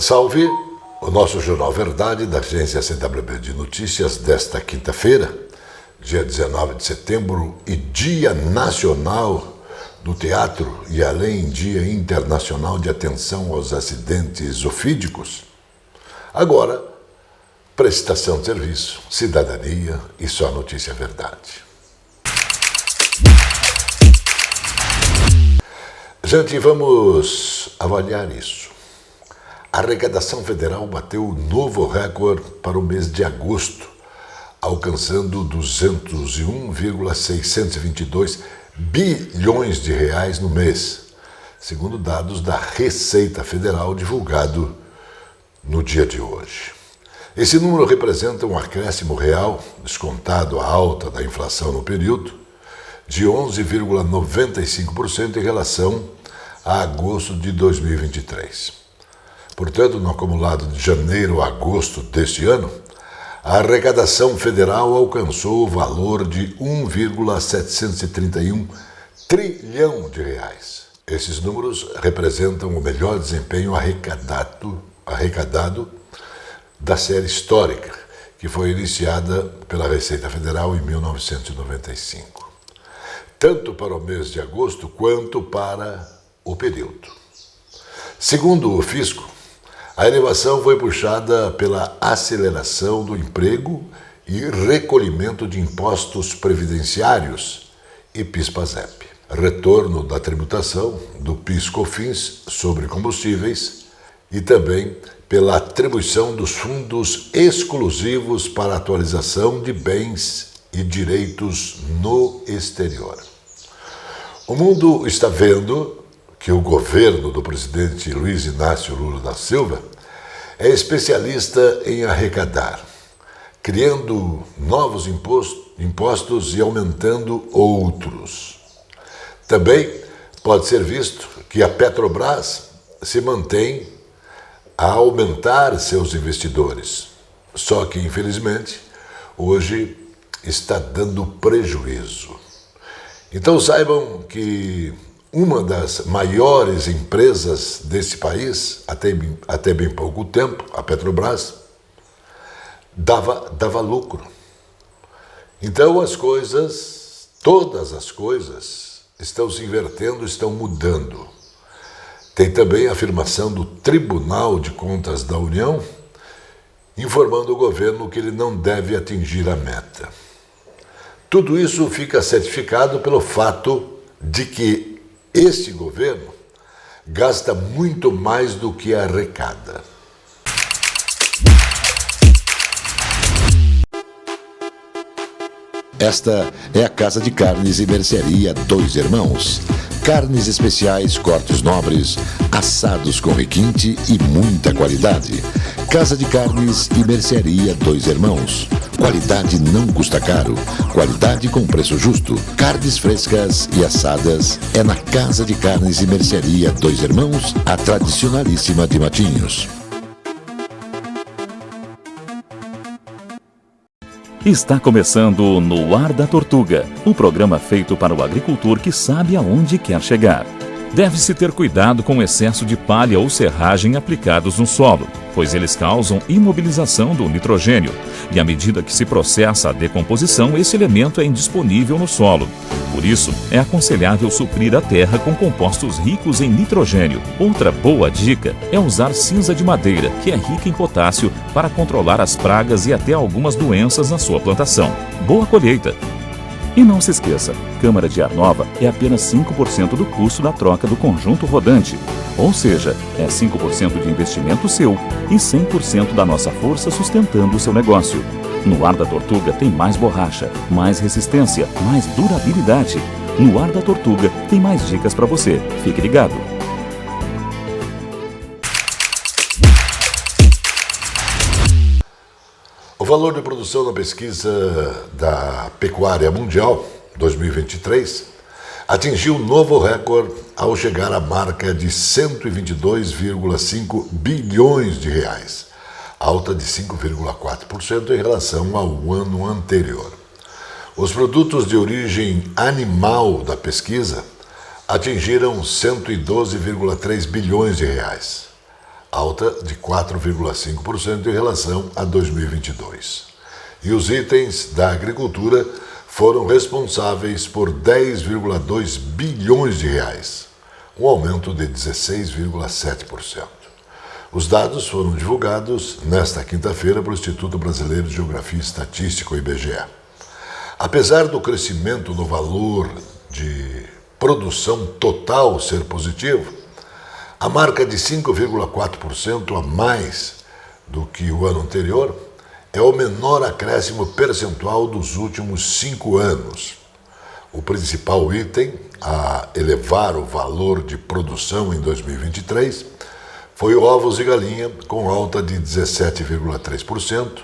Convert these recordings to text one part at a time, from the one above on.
Salve o nosso Jornal Verdade da agência CWB de Notícias desta quinta-feira, dia 19 de setembro e Dia Nacional do Teatro e além Dia Internacional de Atenção aos Acidentes Ofídicos. Agora, prestação de serviço, cidadania e só notícia verdade. Gente, vamos avaliar isso. A arrecadação federal bateu novo recorde para o mês de agosto, alcançando 201,622 bilhões de reais no mês, segundo dados da Receita Federal divulgado no dia de hoje. Esse número representa um acréscimo real, descontado a alta da inflação no período, de 11,95% em relação a agosto de 2023. Portanto, no acumulado de janeiro a agosto deste ano, a arrecadação federal alcançou o valor de 1,731 trilhão de reais. Esses números representam o melhor desempenho arrecadado da série histórica, que foi iniciada pela Receita Federal em 1995. Tanto para o mês de agosto quanto para o período. Segundo o fisco, a elevação foi puxada pela aceleração do emprego e recolhimento de impostos previdenciários e PIS/PASEP, retorno da tributação do PIS/COFINS sobre combustíveis e também pela atribuição dos fundos exclusivos para atualização de bens e direitos no exterior. O mundo está vendo que o governo do presidente Luiz Inácio Lula da Silva é especialista em arrecadar, criando novos impostos e aumentando outros. Também pode ser visto que a Petrobras se mantém a aumentar seus investidores, só que, infelizmente, hoje está dando prejuízo. Então saibam que uma das maiores empresas desse país, até bem pouco tempo, a Petrobras, dava lucro. Então todas as coisas estão se invertendo, estão mudando. Tem também a afirmação do Tribunal de Contas da União, informando o governo que ele não deve atingir a meta. Tudo isso fica certificado pelo fato de que este governo gasta muito mais do que arrecada. Esta é a Casa de Carnes e Mercearia Dois Irmãos. Carnes especiais, cortes nobres, assados com requinte e muita qualidade. Casa de Carnes e Mercearia Dois Irmãos. Qualidade não custa caro. Qualidade com preço justo. Carnes frescas e assadas é na Casa de Carnes e Mercearia Dois Irmãos, a tradicionalíssima de Matinhos. Está começando No Ar da Tortuga, o programa feito para o agricultor que sabe aonde quer chegar. Deve-se ter cuidado com o excesso de palha ou serragem aplicados no solo, pois eles causam imobilização do nitrogênio, e à medida que se processa a decomposição, esse elemento é indisponível no solo. Por isso, é aconselhável suprir a terra com compostos ricos em nitrogênio. Outra boa dica é usar cinza de madeira, que é rica em potássio, para controlar as pragas e até algumas doenças na sua plantação. Boa colheita! E não se esqueça, câmara de ar nova é apenas 5% do custo da troca do conjunto rodante. Ou seja, é 5% de investimento seu e 100% da nossa força sustentando o seu negócio. No Ar da Tortuga tem mais borracha, mais resistência, mais durabilidade. No Ar da Tortuga tem mais dicas para você. Fique ligado. O valor de produção na pesquisa da Pecuária Mundial 2023 atingiu um novo recorde ao chegar à marca de 122,5 bilhões de reais, alta de 5,4% em relação ao ano anterior. Os produtos de origem animal da pesquisa atingiram 112,3 bilhões de reais, alta de 4,5% em relação a 2022. E os itens da agricultura foram responsáveis por 10,2 bilhões de reais, um aumento de 16,7%. Os dados foram divulgados nesta quinta-feira pelo Instituto Brasileiro de Geografia e Estatística, o IBGE. Apesar do crescimento no valor de produção total ser positivo, a marca de 5,4% a mais do que o ano anterior é o menor acréscimo percentual dos últimos 5 anos. O principal item a elevar o valor de produção em 2023 foi ovos e galinha, com alta de 17,3%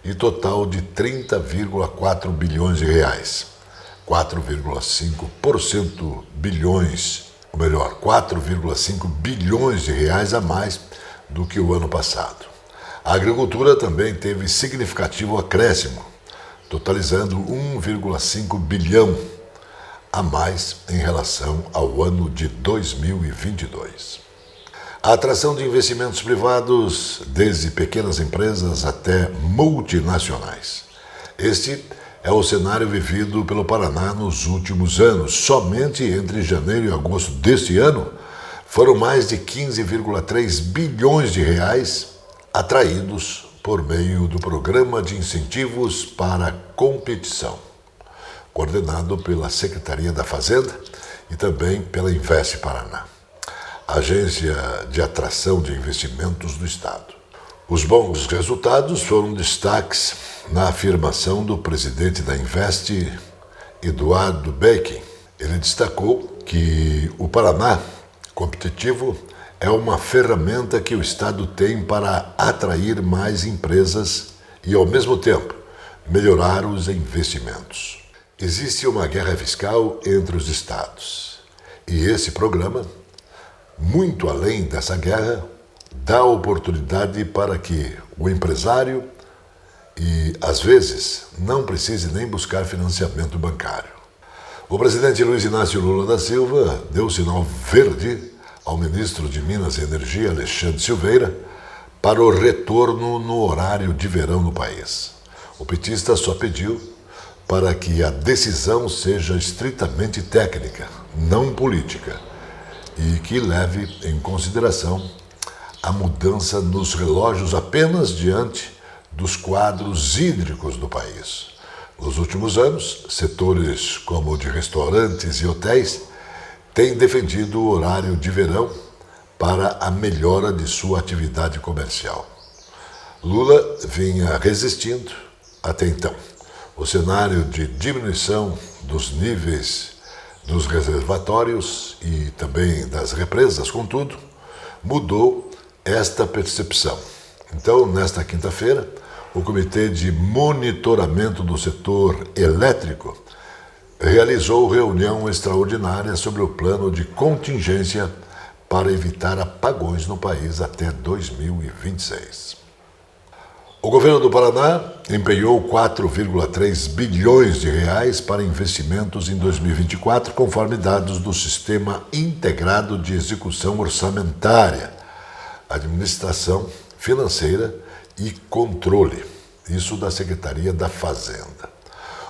e total de 30,4 bilhões de reais. 4,5 bilhões de reais a mais do que o ano passado. A agricultura também teve significativo acréscimo, totalizando 1,5 bilhão a mais em relação ao ano de 2022. A atração de investimentos privados, desde pequenas empresas até multinacionais. Este é o cenário vivido pelo Paraná nos últimos anos. Somente entre janeiro e agosto deste ano, foram mais de 15,3 bilhões de reais atraídos por meio do Programa de Incentivos para a Competição, coordenado pela Secretaria da Fazenda e também pela Invest Paraná, agência de atração de investimentos do Estado. Os bons resultados foram destaques na afirmação do presidente da Invest, Eduardo Becking. Ele destacou que o Paraná competitivo é uma ferramenta que o Estado tem para atrair mais empresas e, ao mesmo tempo, melhorar os investimentos. Existe uma guerra fiscal entre os estados e esse programa, muito além dessa guerra, dá oportunidade para que o empresário e, às vezes, não precise nem buscar financiamento bancário. O presidente Luiz Inácio Lula da Silva deu sinal verde ao ministro de Minas e Energia, Alexandre Silveira, para o retorno no horário de verão no país. O petista só pediu para que a decisão seja estritamente técnica, não política, e que leve em consideração a mudança nos relógios apenas diante dos quadros hídricos do país. Nos últimos anos, setores como o de restaurantes e hotéis têm defendido o horário de verão para a melhora de sua atividade comercial. Lula vinha resistindo até então. O cenário de diminuição dos níveis dos reservatórios e também das represas, contudo, mudou esta percepção. Então, nesta quinta-feira, o Comitê de Monitoramento do Setor Elétrico realizou reunião extraordinária sobre o plano de contingência para evitar apagões no país até 2026. O governo do Paraná empenhou 4,3 bilhões de reais para investimentos em 2024, conforme dados do Sistema Integrado de Execução Orçamentária, Administração Financeira e Controle, isso da Secretaria da Fazenda.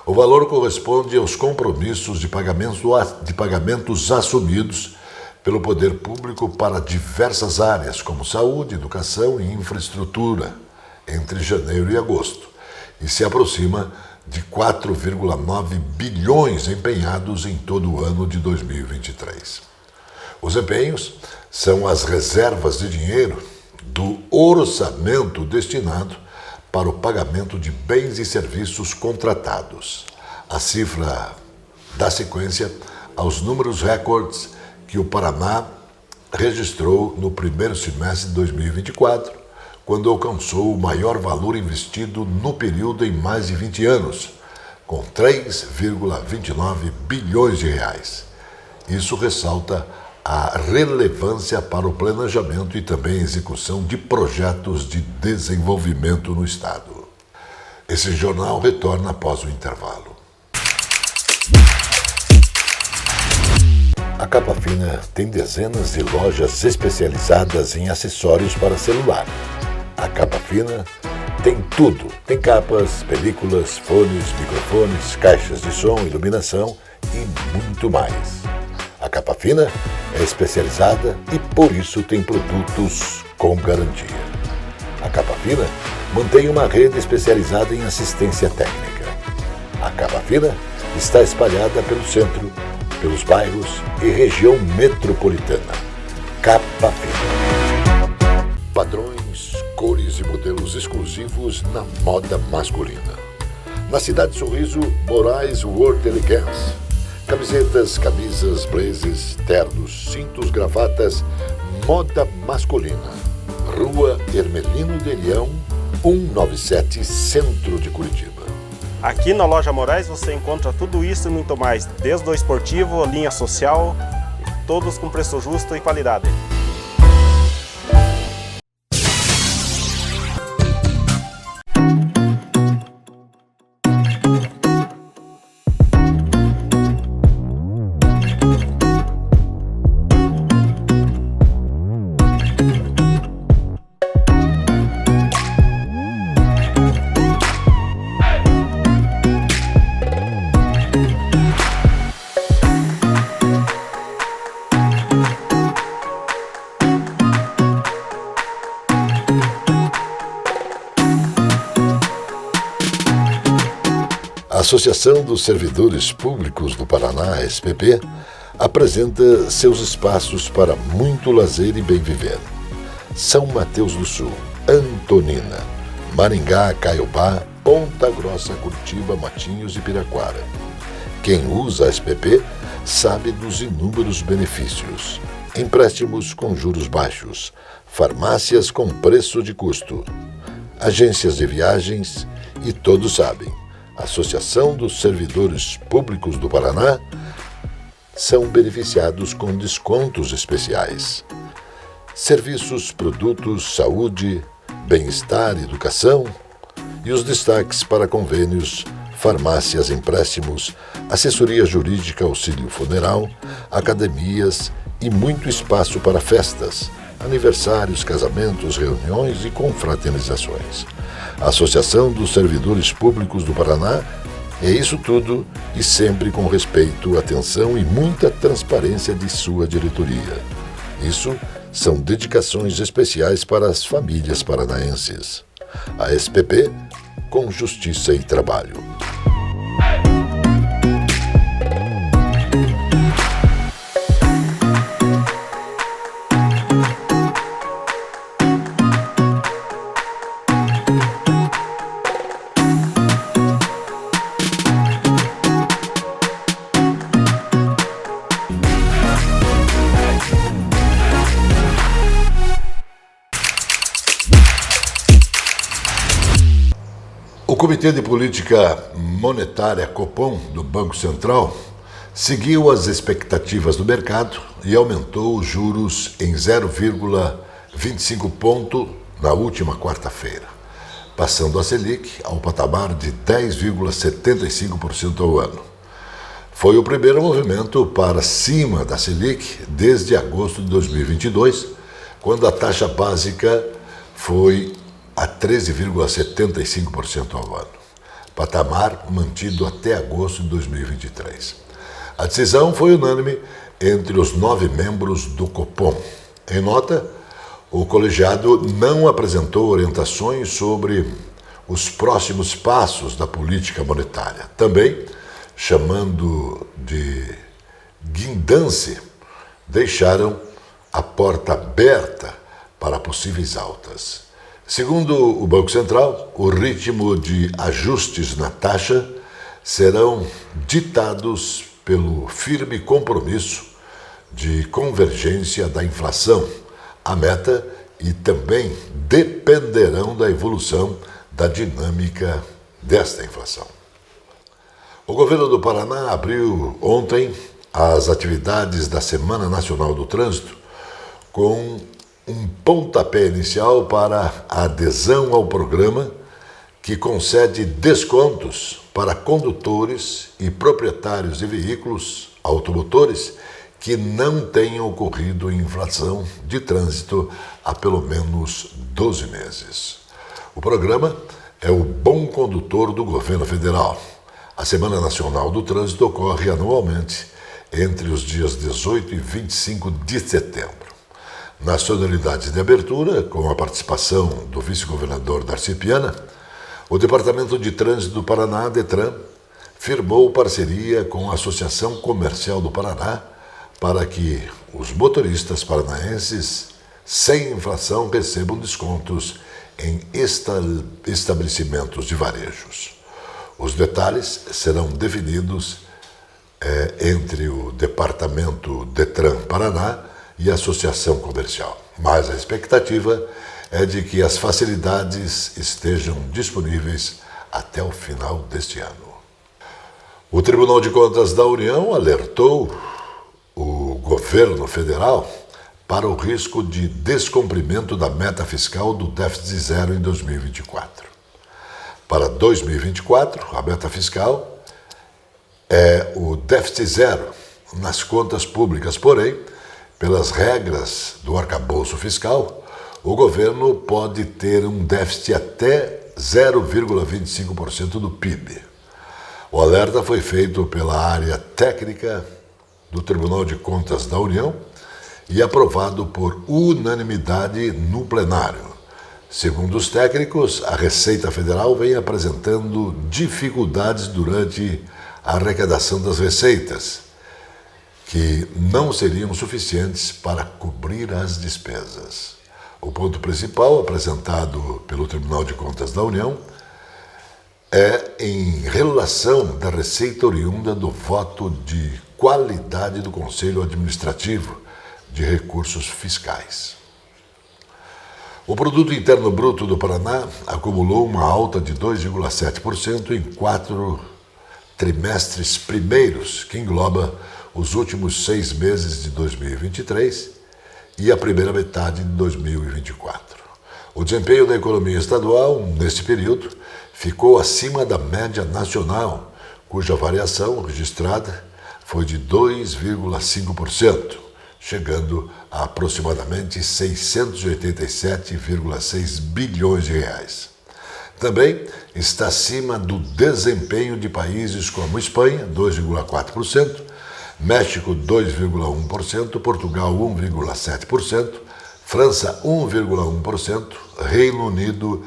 O valor corresponde aos compromissos de pagamentos assumidos pelo poder público para diversas áreas, como saúde, educação e infraestrutura, entre janeiro e agosto, e se aproxima de 4,9 bilhões empenhados em todo o ano de 2023. Os empenhos são as reservas de dinheiro do orçamento destinado para o pagamento de bens e serviços contratados. A cifra dá sequência aos números recordes que o Paraná registrou no primeiro semestre de 2024, quando alcançou o maior valor investido no período em mais de 20 anos, com 3,29 bilhões de reais. Isso ressalta a relevância para o planejamento e também a execução de projetos de desenvolvimento no Estado. Esse jornal retorna após o intervalo. A Capa Fina tem dezenas de lojas especializadas em acessórios para celular. A Capa Fina tem tudo. Tem capas, películas, fones, microfones, caixas de som, iluminação e muito mais. A Capa Fina é especializada e por isso tem produtos com garantia. A Capa Fina mantém uma rede especializada em assistência técnica. A Capa Fina está espalhada pelo centro, pelos bairros e região metropolitana. Capa Fina. Padrões, cores e modelos exclusivos na moda masculina. Na Cidade Sorriso, Moraes World Elegance. Camisetas, camisas, blazers, ternos, cintos, gravatas, moda masculina. Rua Hermelino de Leão, 197, Centro de Curitiba. Aqui na Loja Moraes você encontra tudo isso e muito mais, desde o esportivo, linha social, todos com preço justo e qualidade. A Associação dos Servidores Públicos do Paraná, SPP, apresenta seus espaços para muito lazer e bem viver. São Mateus do Sul, Antonina, Maringá, Caiobá, Ponta Grossa, Curitiba, Matinhos e Piraquara. Quem usa a SPP sabe dos inúmeros benefícios. Empréstimos com juros baixos, farmácias com preço de custo, agências de viagens e todos sabem. A Associação dos Servidores Públicos do Paraná são beneficiados com descontos especiais. Serviços, produtos, saúde, bem-estar, educação e os destaques para convênios, farmácias, empréstimos, assessoria jurídica, auxílio funeral, academias e muito espaço para festas, aniversários, casamentos, reuniões e confraternizações. A Associação dos Servidores Públicos do Paraná é isso tudo e sempre com respeito, atenção e muita transparência de sua diretoria. Isso são dedicações especiais para as famílias paranaenses. A SPP com justiça e trabalho. O Comitê de Política Monetária Copom do Banco Central seguiu as expectativas do mercado e aumentou os juros em 0,25 ponto na última quarta-feira, passando a Selic ao patamar de 10,75% ao ano. Foi o primeiro movimento para cima da Selic desde agosto de 2022, quando a taxa básica foi a 13,75% ao ano, patamar mantido até agosto de 2023. A decisão foi unânime entre os 9 membros do Copom. Em nota, o colegiado não apresentou orientações sobre os próximos passos da política monetária. Também, chamando de guindance, deixaram a porta aberta para possíveis altas. Segundo o Banco Central, o ritmo de ajustes na taxa serão ditados pelo firme compromisso de convergência da inflação, a meta, e também dependerão da evolução da dinâmica desta inflação. O governo do Paraná abriu ontem as atividades da Semana Nacional do Trânsito com um pontapé inicial para a adesão ao programa que concede descontos para condutores e proprietários de veículos automotores que não tenha ocorrido infração de trânsito há pelo menos 12 meses. O programa é o Bom Condutor do Governo Federal. A Semana Nacional do Trânsito ocorre anualmente entre os dias 18 e 25 de setembro. Nas solenidades de abertura, com a participação do vice-governador Darcy Piana, o Departamento de Trânsito do Paraná, DETRAN, firmou parceria com a Associação Comercial do Paraná para que os motoristas paranaenses sem inflação recebam descontos em estabelecimentos de varejos. Os detalhes serão definidos entre o Departamento DETRAN Paraná e a Associação Comercial. Mas a expectativa é de que as facilidades estejam disponíveis até o final deste ano. O Tribunal de Contas da União alertou o governo federal para o risco de descumprimento da meta fiscal do déficit zero em 2024. Para 2024, a meta fiscal é o déficit zero nas contas públicas, porém, pelas regras do arcabouço fiscal, o governo pode ter um déficit até 0,25% do PIB. O alerta foi feito pela área técnica do Tribunal de Contas da União e aprovado por unanimidade no plenário. Segundo os técnicos, a Receita Federal vem apresentando dificuldades durante a arrecadação das receitas, que não seriam suficientes para cobrir as despesas. O ponto principal apresentado pelo Tribunal de Contas da União é em relação da receita oriunda do voto de qualidade do Conselho Administrativo de Recursos Fiscais. O Produto Interno Bruto do Paraná acumulou uma alta de 2,7% em 4 trimestres primeiros, que engloba os últimos 6 meses de 2023 e a primeira metade de 2024. O desempenho da economia estadual, nesse período, ficou acima da média nacional, cuja variação registrada foi de 2,5%, chegando a aproximadamente 687,6 bilhões de reais. Também está acima do desempenho de países como Espanha, 2,4%, México, 2,1%, Portugal, 1,7%, França, 1,1%, Reino Unido,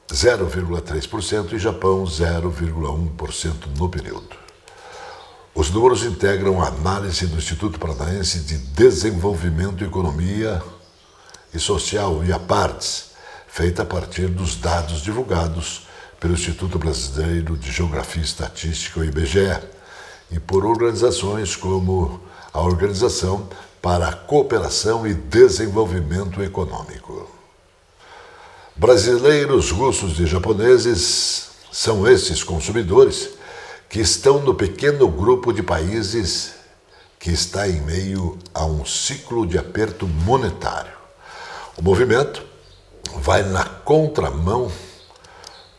0,3% e Japão, 0,1% no período. Os números integram a análise do Instituto Paranaense de Desenvolvimento, Economia e Social, IAPARDES, feita a partir dos dados divulgados pelo Instituto Brasileiro de Geografia e Estatística, o IBGE, e por organizações como a Organização para a Cooperação e Desenvolvimento Econômico. Brasileiros, russos e japoneses são esses consumidores que estão no pequeno grupo de países que está em meio a um ciclo de aperto monetário. O movimento vai na contramão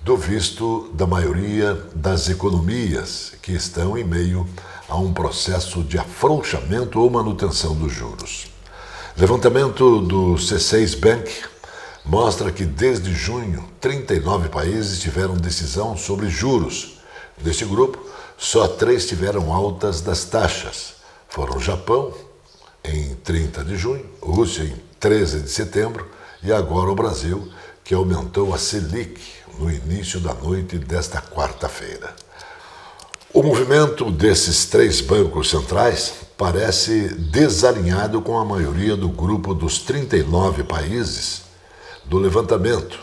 do visto da maioria das economias que estão em meio a um processo de afrouxamento ou manutenção dos juros. Levantamento do C6 Bank mostra que desde junho, 39 países tiveram decisão sobre juros. Deste grupo, só 3 tiveram altas das taxas. Foram Japão, em 30 de junho, Rússia, em 13 de setembro, e agora o Brasil, que aumentou a Selic no início da noite desta quarta-feira. O movimento desses 3 bancos centrais parece desalinhado com a maioria do grupo dos 39 países do levantamento.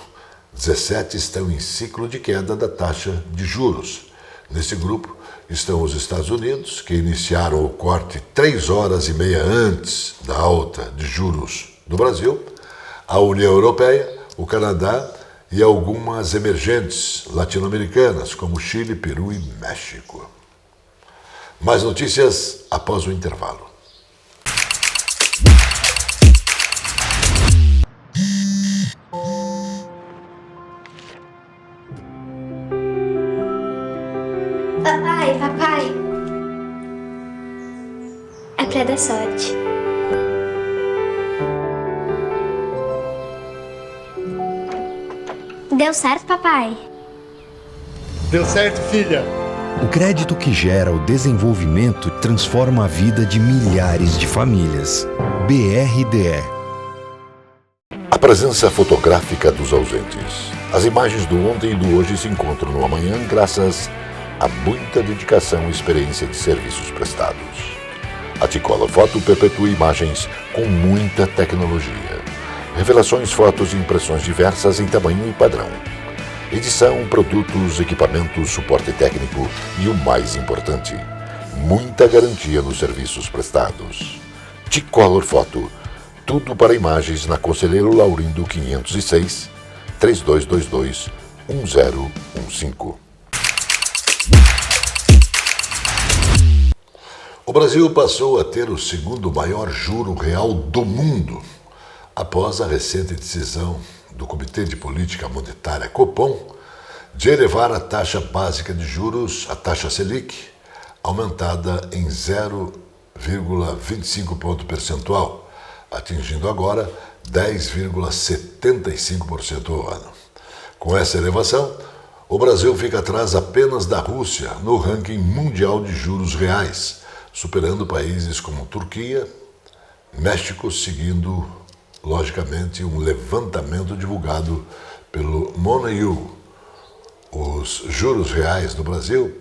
17 estão em ciclo de queda da taxa de juros. Nesse grupo estão os Estados Unidos, que iniciaram o corte 3 horas e meia antes da alta de juros do Brasil, a União Europeia, o Canadá e algumas emergentes latino-americanas, como Chile, Peru e México. Mais notícias após o intervalo. Papai, pra dar sorte. Deu certo, papai? Deu certo, filha. O crédito que gera o desenvolvimento transforma a vida de milhares de famílias. BRDE. A presença fotográfica dos ausentes. As imagens do ontem e do hoje se encontram no amanhã graças a muita dedicação e experiência de serviços prestados. A T-Color Foto perpetua imagens com muita tecnologia. Revelações, fotos e impressões diversas em tamanho e padrão. Edição, produtos, equipamentos, suporte técnico e o mais importante, muita garantia nos serviços prestados. T-Color Foto, tudo para imagens na Conselheiro Laurindo 506, 3222-1015. O Brasil passou a ter o segundo maior juro real do mundo, após a recente decisão do Comitê de Política Monetária Copom de elevar a taxa básica de juros, a taxa Selic, aumentada em 0,25 ponto percentual, atingindo agora 10,75% ao ano. Com essa elevação, o Brasil fica atrás apenas da Rússia no ranking mundial de juros reais, superando países como Turquia, México, seguindo logicamente um levantamento divulgado pelo Moneyou. Os juros reais no Brasil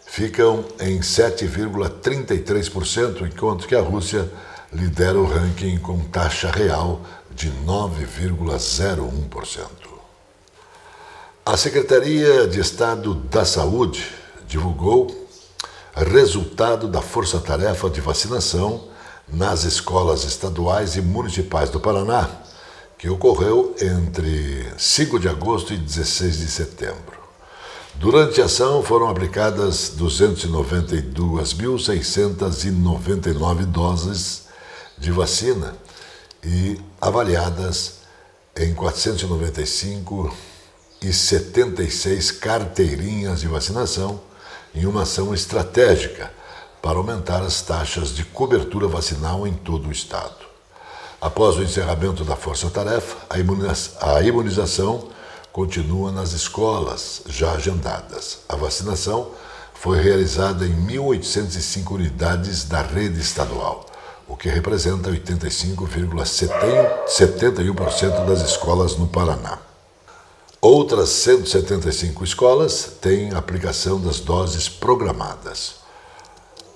ficam em 7,33%, enquanto que a Rússia lidera o ranking com taxa real de 9,01%. A Secretaria de Estado da Saúde divulgou resultado da força-tarefa de vacinação nas escolas estaduais e municipais do Paraná, que ocorreu entre 5 de agosto e 16 de setembro. Durante a ação foram aplicadas 292.699 doses de vacina e avaliadas em 495,76 carteirinhas de vacinação em uma ação estratégica para aumentar as taxas de cobertura vacinal em todo o estado. Após o encerramento da força-tarefa, a imunização continua nas escolas já agendadas. A vacinação foi realizada em 1.805 unidades da rede estadual, o que representa 85,71% das escolas no Paraná. Outras 175 escolas têm aplicação das doses programadas,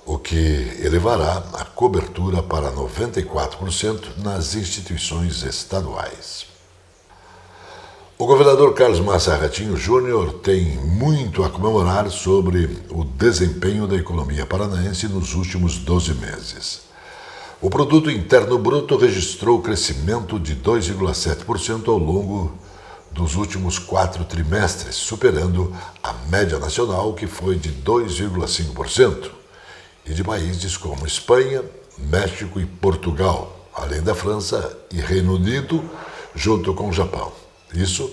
o que elevará a cobertura para 94% nas instituições estaduais. O governador Carlos Massa Ratinho Júnior tem muito a comemorar sobre o desempenho da economia paranaense nos últimos 12 meses. O Produto Interno Bruto registrou crescimento de 2,7% ao longo dos últimos 4 trimestres, superando a média nacional, que foi de 2,5%. E de países como Espanha, México e Portugal, além da França e Reino Unido, junto com o Japão. Isso,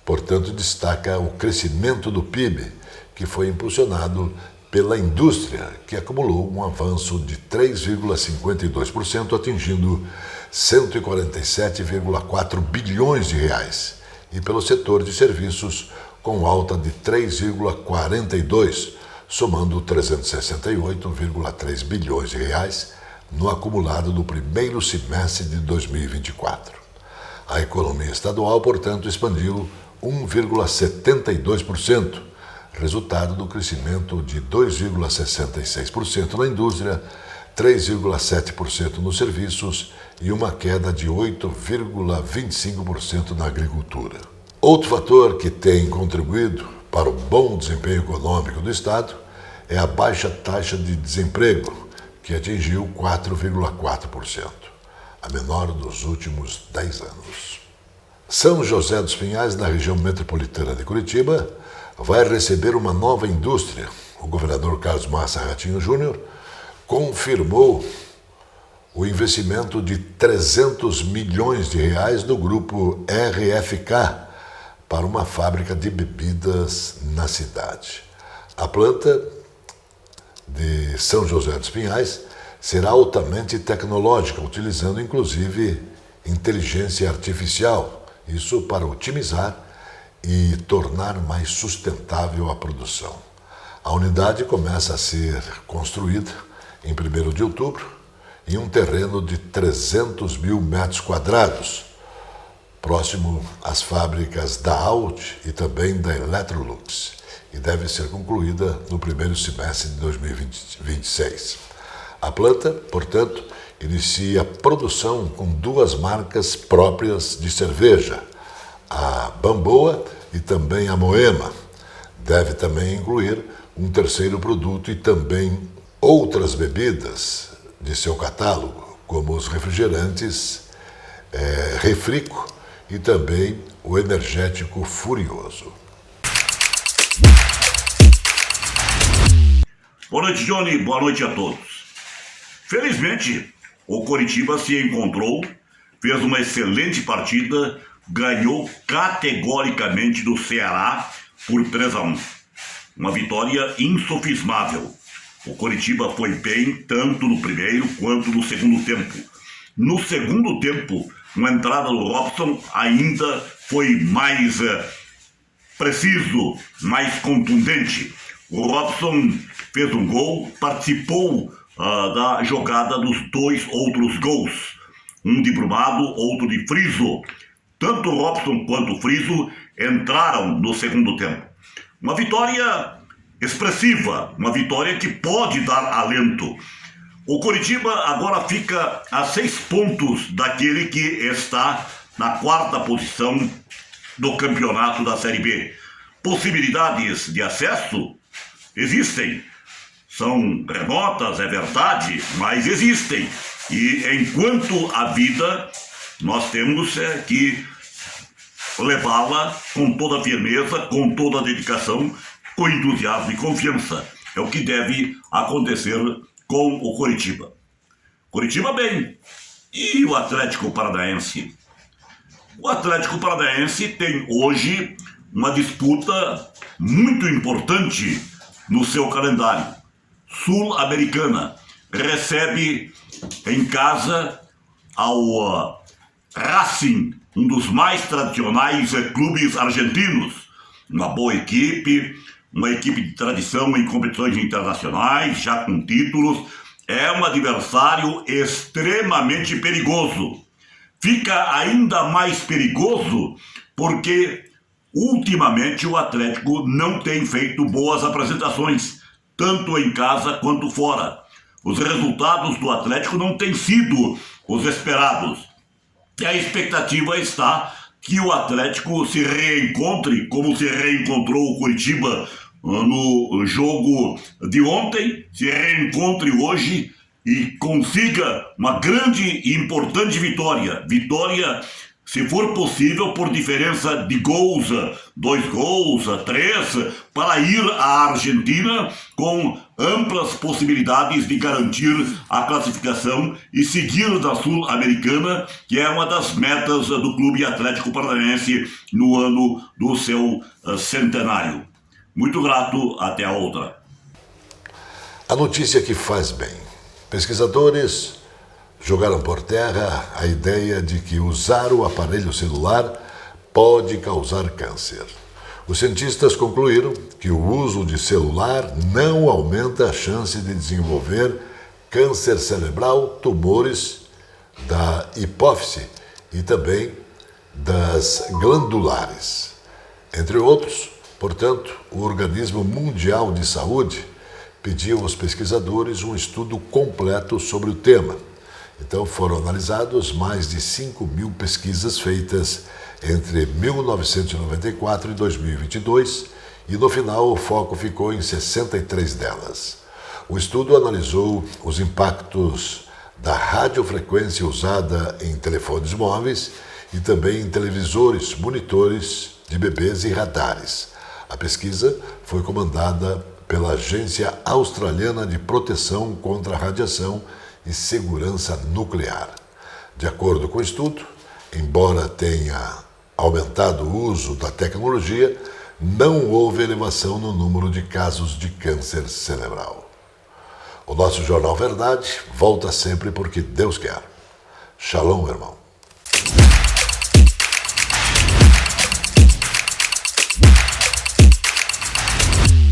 portanto, destaca o crescimento do PIB, que foi impulsionado pela indústria, que acumulou um avanço de 3,52%, atingindo 147,4 bilhões de reais, e pelo setor de serviços, com alta de 3,42%, somando 368,3 bilhões de reais no acumulado do primeiro semestre de 2024. A economia estadual, portanto, expandiu 1,72%, resultado do crescimento de 2,66% na indústria, 3,7% nos serviços e uma queda de 8,25% na agricultura. Outro fator que tem contribuído para o bom desempenho econômico do Estado é a baixa taxa de desemprego, que atingiu 4,4%, a menor dos últimos 10 anos. São José dos Pinhais, na região metropolitana de Curitiba, vai receber uma nova indústria. O governador Carlos Massa Ratinho Júnior confirmou o investimento de 300 milhões de reais no grupo RFK para uma fábrica de bebidas na cidade. A planta de São José dos Pinhais será altamente tecnológica, utilizando inclusive inteligência artificial, isso para otimizar e tornar mais sustentável a produção. A unidade começa a ser construída em 1º de outubro em um terreno de 300 mil metros quadrados, próximo às fábricas da Audi e também da Electrolux, e deve ser concluída no 1º semestre de 2026. A planta, portanto, inicia produção com 2 marcas próprias de cerveja, a Bamboa e também a Moema. Deve também incluir um 3º produto e também outras bebidas de seu catálogo, como os refrigerantes Refrico e também o energético Furioso. Boa noite, Johnny. Boa noite a todos. Felizmente, o Coritiba se encontrou, fez uma excelente partida, ganhou categoricamente do Ceará por 3-1. Uma vitória insofismável. O Coritiba foi bem tanto no primeiro quanto no segundo tempo. No segundo tempo, uma entrada do Robson ainda foi mais preciso, mais contundente. O Robson fez um gol, participou da jogada dos 2 outros gols. Um de Brumado, outro de Friso. Tanto o Robson quanto o Friso entraram no segundo tempo. Uma vitória expressiva, uma vitória que pode dar alento. O Coritiba agora fica a 6 pontos daquele que está na 4ª posição do campeonato da Série B. Possibilidades de acesso existem. São remotas, é verdade, mas existem. E enquanto a vida, nós temos que levá-la com toda a firmeza, com toda a dedicação, com entusiasmo e confiança. É o que deve acontecer com o Coritiba. Coritiba bem. E o Atlético Paranaense? O Atlético Paranaense tem hoje uma disputa muito importante no seu calendário. Sul-Americana. Recebe em casa ao Racing, um dos mais tradicionais clubes argentinos. Uma boa equipe, uma equipe de tradição em competições internacionais, já com títulos. É um adversário extremamente perigoso. Fica ainda mais perigoso porque ultimamente o Atlético não tem feito boas apresentações, tanto em casa quanto fora. Os resultados do Atlético não têm sido os esperados. E a expectativa está que o Atlético se reencontre, como se reencontrou o Coritiba no jogo de ontem, se reencontre hoje e consiga uma grande e importante vitória. Vitória, se for possível, por diferença de gols, 2 gols, 3, para ir à Argentina com amplas possibilidades de garantir a classificação e seguir na Sul-Americana, que é uma das metas do Clube Atlético Paranaense no ano do seu centenário. Muito grato, até a outra. A notícia que faz bem. Pesquisadores jogaram por terra a ideia de que usar o aparelho celular pode causar câncer. Os cientistas concluíram que o uso de celular não aumenta a chance de desenvolver câncer cerebral, tumores da hipófise e também das glandulares. Entre outros, portanto, o Organismo Mundial de Saúde pediu aos pesquisadores um estudo completo sobre o tema. Então foram analisados mais de 5.000 pesquisas feitas entre 1994 e 2022 e no final o foco ficou em 63 delas. O estudo analisou os impactos da radiofrequência usada em telefones móveis e também em televisores, monitores de bebês e radares. A pesquisa foi comandada pela Agência Australiana de Proteção contra a Radiação e Segurança Nuclear. De acordo com o estudo, embora tenha aumentado o uso da tecnologia, não houve elevação no número de casos de câncer cerebral. O nosso Jornal Verdade volta sempre porque Deus quer. Shalom, irmão.